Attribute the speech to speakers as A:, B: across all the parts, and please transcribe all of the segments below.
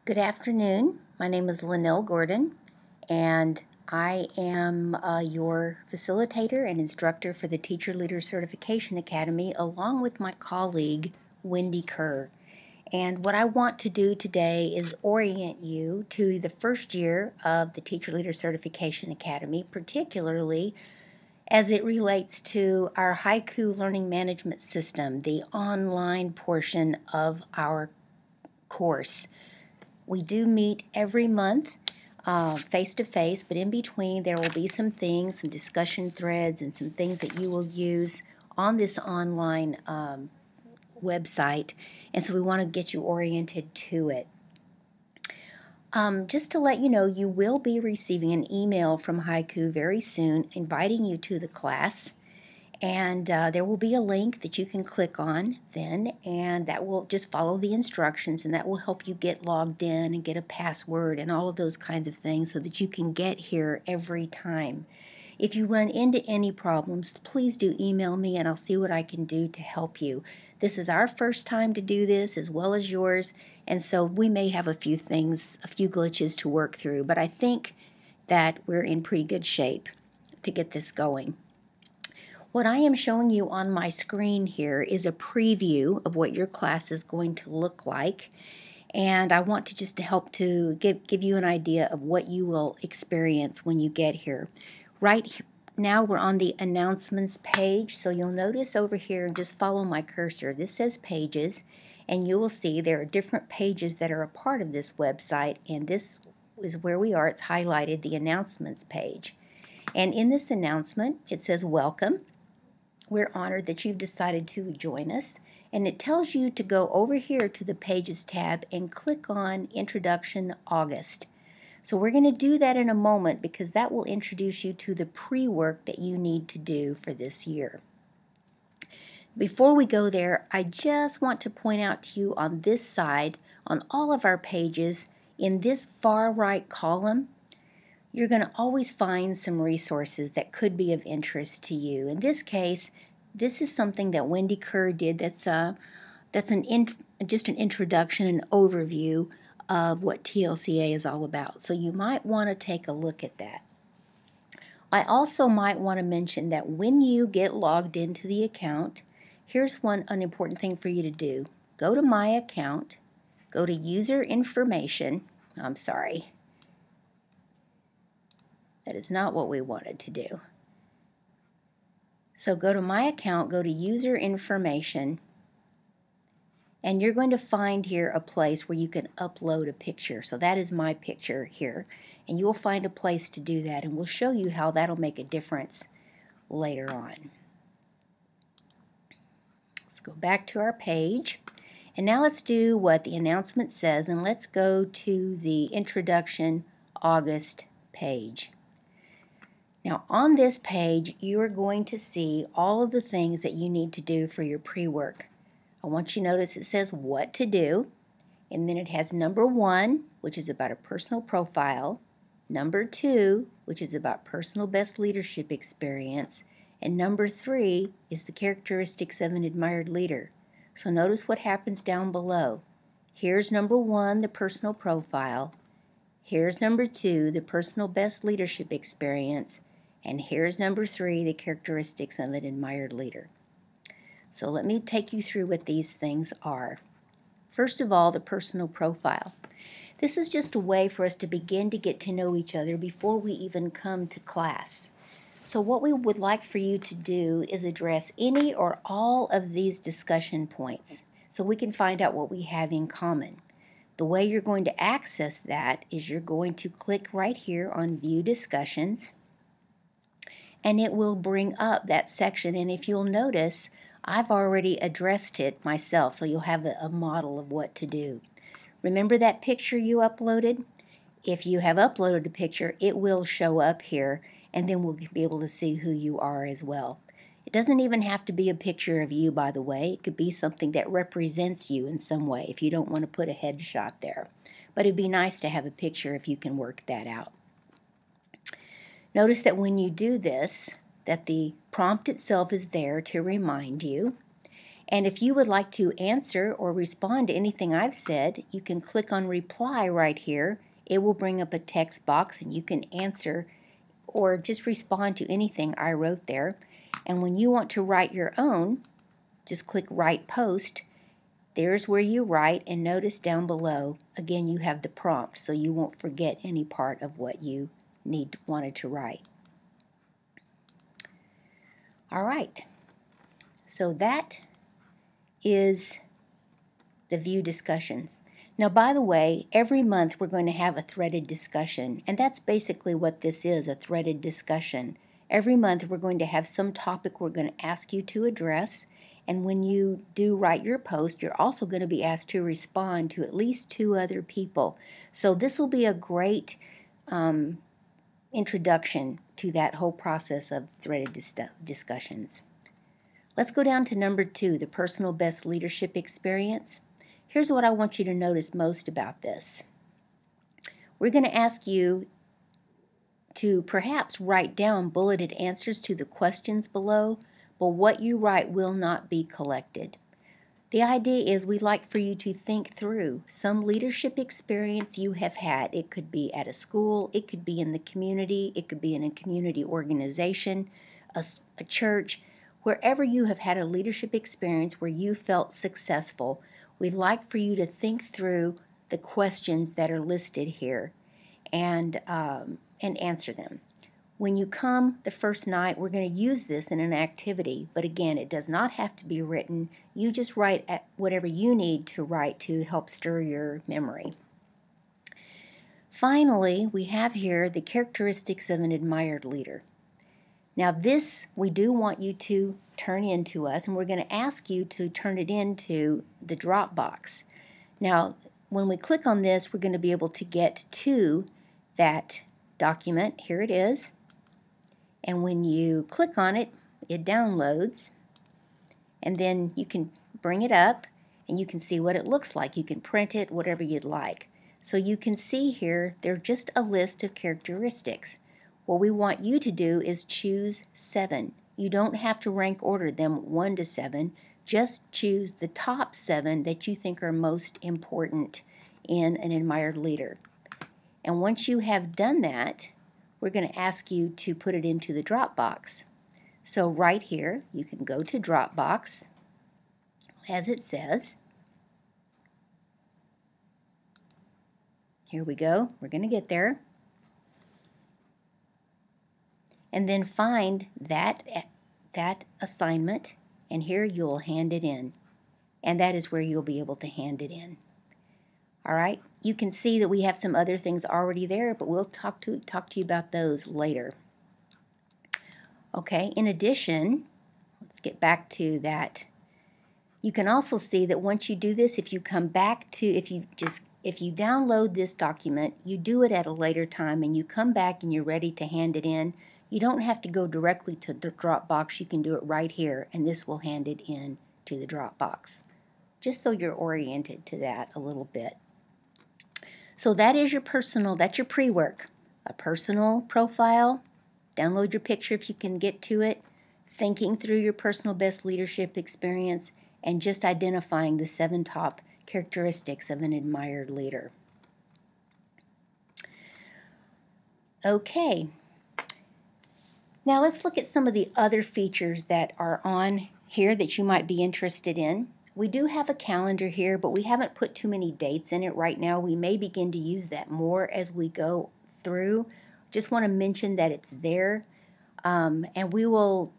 A: Good afternoon. My name is Linnell Gordon, and I am your facilitator and instructor for the Teacher Leader Certification Academy, along with my colleague, Wendy Kerr. And what I want to do today is orient you to the first year of the Teacher Leader Certification Academy, particularly as it relates to our Haiku learning management system, the online portion of our course. We do meet every month face-to-face, but in between there will be some things, some discussion threads, and some things that you will use on this online website, and so we want to get you oriented to it. Just to let you know, you will be receiving an email from Haiku very soon inviting you to the class. And there will be a link that you can click on then, and that will just follow the instructions, and that will help you get logged in and get a password and all of those kinds of things so that you can get here every time. If you run into any problems, please do email me and I'll see what I can do to help you. This is our first time to do this as well as yours, and so we may have a few glitches to work through, but I think that we're in pretty good shape to get this going. What I am showing you on my screen here is a preview of what your class is going to look like, and I want to just help to give you an idea of what you will experience when you get here. Right now we're on the announcements page, so you'll notice over here, and just follow my cursor, this says pages, and you will see there are different pages that are a part of this website, and this is where we are. It's highlighted, the announcements page. And in this announcement it says welcome. We're honored that you've decided to join us, and it tells you to go over here to the Pages tab and click on Introduction August. So we're going to do that in a moment because that will introduce you to the pre-work that you need to do for this year. Before we go there, I just want to point out to you on this side, on all of our pages, in this far right column, you're going to always find some resources that could be of interest to you. In this case, this is something that Wendy Kerr did just an introduction, an overview of what TLCA is all about. So you might want to take a look at that. I also might want to mention that when you get logged into the account, here's an important thing for you to do. Go to My Account, go to User Information. I'm sorry. That is not what we wanted to do. So go to My Account, go to User Information, and you're going to find here a place where you can upload a picture. So that is my picture here, and you'll find a place to do that, and we'll show you how that'll make a difference later on. Let's go back to our page, and now let's do what the announcement says, and let's go to the Introduction August page. Now on this page, you are going to see all of the things that you need to do for your pre-work. I want you to notice it says what to do, and then it has number 1, which is about a personal profile, number 2, which is about personal best leadership experience, and number 3 is the characteristics of an admired leader. So notice what happens down below. Here's number 1, the personal profile. Here's number 2, the personal best leadership experience. And here's number 3, the characteristics of an admired leader. So let me take you through what these things are. First of all, the personal profile. This is just a way for us to begin to get to know each other before we even come to class. So what we would like for you to do is address any or all of these discussion points so we can find out what we have in common. The way you're going to access that is you're going to click right here on View Discussions, and it will bring up that section. And if you'll notice, I've already addressed it myself, so you'll have a model of what to do. Remember that picture you uploaded? If you have uploaded a picture, it will show up here, and then we'll be able to see who you are as well. It doesn't even have to be a picture of you, by the way. It could be something that represents you in some way if you don't want to put a headshot there. But it'd be nice to have a picture if you can work that out. Notice that when you do this, that the prompt itself is there to remind you, And if you would like to answer or respond to anything I've said, you can click on reply right here. It will bring up a text box and you can answer or just respond to anything I wrote there. And when you want to write your own, just click write post. There's where you write, and notice down below, again, you have the prompt so you won't forget any part of what you wanted to write. All right, so that is the view discussions. Now, by the way, every month we're going to have a threaded discussion, and that's basically what this is, a threaded discussion. Every month we're going to have some topic we're going to ask you to address, and when you do write your post, you're also going to be asked to respond to at least 2 other people. So this will be a great introduction to that whole process of threaded discussions. Let's go down to number 2, the personal best leadership experience. Here's what I want you to notice most about this. We're going to ask you to perhaps write down bulleted answers to the questions below, but what you write will not be collected. The idea is we'd like for you to think through some leadership experience you have had. It could be at a school, it could be in the community, it could be in a community organization, a church. Wherever you have had a leadership experience where you felt successful, we'd like for you to think through the questions that are listed here and answer them. When you come the first night, we're going to use this in an activity, but again, it does not have to be written. You just write whatever you need to write to help stir your memory. Finally, we have here the characteristics of an admired leader. Now this we do want you to turn into us, and we're going to ask you to turn it into the Dropbox. Now, when we click on this, we're going to be able to get to that document. Here it is. And when you click on it, it downloads, and then you can bring it up and you can see what it looks like. You can print it, whatever you'd like. So you can see here, they're just a list of characteristics. What we want you to do is choose 7. You don't have to rank order them 1 to 7. Just choose the top 7 that you think are most important in an admired leader. And once you have done that, we're going to ask you to put it into the Dropbox. So right here, you can go to Dropbox, as it says. Here we go. We're going to get there. And then find that assignment, and here you'll hand it in. And that is where you'll be able to hand it in. All right, you can see that we have some other things already there, but we'll talk to you about those later. Okay, in addition, let's get back to that. You can also see that once you do this, if you come back to, if you download this document, you do it at a later time and you come back and you're ready to hand it in, you don't have to go directly to the Dropbox. You can do it right here, and this will hand it in to the Dropbox. Just so you're oriented to that a little bit. So that is your that's your pre-work. A personal profile, download your picture if you can get to it, thinking through your personal best leadership experience, and just identifying the 7 top characteristics of an admired leader. Okay, now let's look at some of the other features that are on here that you might be interested in. We do have a calendar here, but we haven't put too many dates in it right now. We may begin to use that more as we go through. Just want to mention that it's there, and we will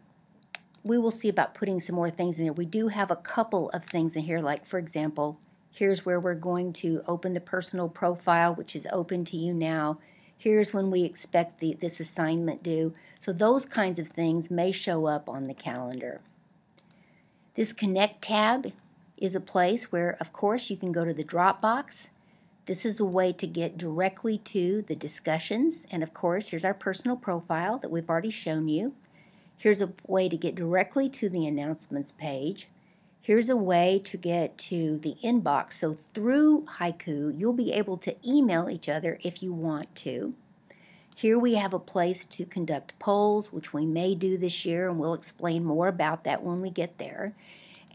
A: see about putting some more things in there. We do have a couple of things in here, like for example, here's where we're going to open the personal profile, which is open to you now. Here's when we expect this assignment due. So those kinds of things may show up on the calendar. This Connect tab is a place where, of course, you can go to the Dropbox. This is a way to get directly to the discussions. And of course, here's our personal profile that we've already shown you. Here's a way to get directly to the announcements page. Here's a way to get to the inbox. So through Haiku, you'll be able to email each other if you want to. Here we have a place to conduct polls, which we may do this year, and we'll explain more about that when we get there.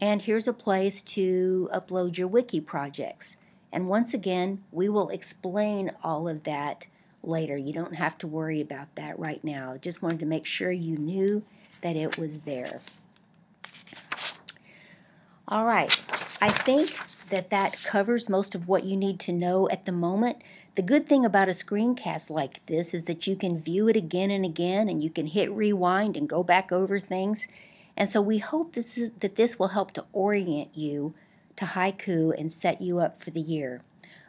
A: And here's a place to upload your wiki projects. And once again, we will explain all of that later. You don't have to worry about that right now. Just wanted to make sure you knew that it was there. All right, I think that covers most of what you need to know at the moment. The good thing about a screencast like this is that you can view it again and again, and you can hit rewind and go back over things. And so we hope that this will help to orient you to haiku and set you up for the year.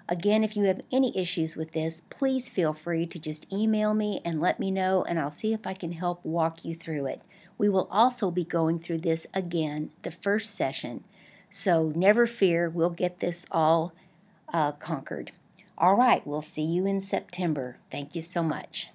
A: Again, if you have any issues with this, please feel free to just email me and let me know, and I'll see if I can help walk you through it. We will also be going through this again the first session, so never fear, we'll get this all conquered. All right, we'll see you in September. Thank you so much.